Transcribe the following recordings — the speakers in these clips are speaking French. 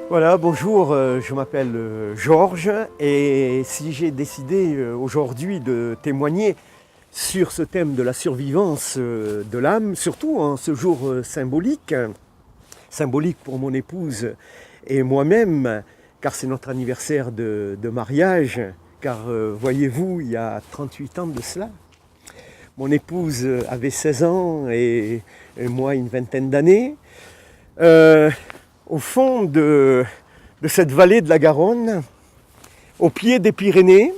Voilà, bonjour, je m'appelle Georges et si j'ai décidé aujourd'hui de témoigner sur ce thème de la survivance de l'âme, surtout en ce jour symbolique, symbolique pour mon épouse et moi-même, car c'est notre anniversaire de mariage, car voyez-vous, il y a 38 ans de cela, mon épouse avait 16 ans et moi une vingtaine d'années. Au fond de cette vallée de la Garonne, au pied des Pyrénées,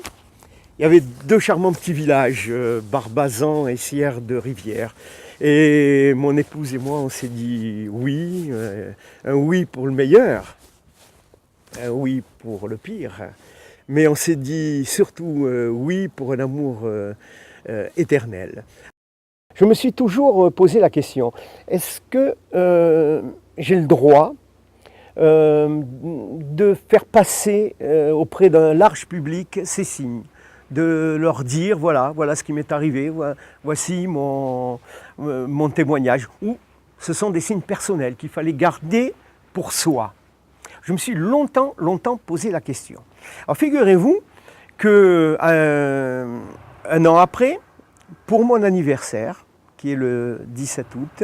il y avait deux charmants petits villages, Barbazan et Sierre de Rivière. Et mon épouse et moi, on s'est dit oui, un oui pour le meilleur, un oui pour le pire, mais on s'est dit surtout oui pour un amour éternel. Je me suis toujours posé la question, est-ce que j'ai le droit de faire passer auprès d'un large public ces signes, de leur dire voilà ce qui m'est arrivé, voici mon témoignage, ou ce sont des signes personnels qu'il fallait garder pour soi. Je me suis longtemps posé la question. Alors figurez-vous que un an après, pour mon anniversaire, qui est le 17 août,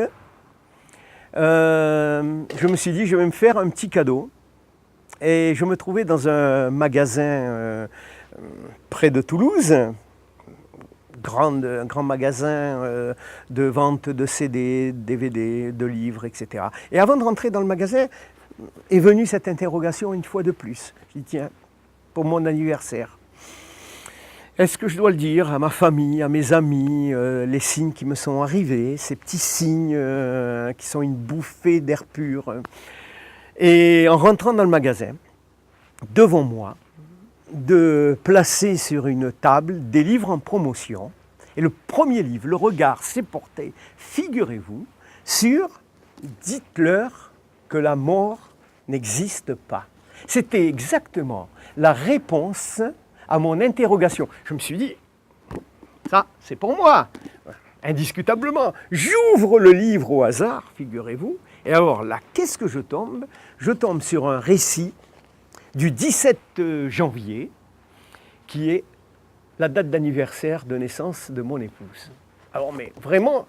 je me suis dit je vais me faire un petit cadeau et je me trouvais dans un magasin près de Toulouse, un grand magasin de vente de CD, DVD, de livres, etc. Et avant de rentrer dans le magasin est venue cette interrogation une fois de plus. Je dis tiens, pour mon anniversaire, est-ce que je dois le dire à ma famille, à mes amis, les signes qui me sont arrivés, ces petits signes qui sont une bouffée d'air pur. Et en rentrant dans le magasin, devant moi, de placer sur une table des livres en promotion. Et le premier livre, le regard s'est porté, figurez-vous, sur « Dites-leur que la mort n'existe pas ». C'était exactement la réponse à mon interrogation. Je me suis dit, ça c'est pour moi, indiscutablement. J'ouvre le livre au hasard, figurez-vous, et alors là, qu'est-ce que je tombe? Je tombe sur un récit du 17 janvier, qui est la date d'anniversaire de naissance de mon épouse. Alors mais vraiment,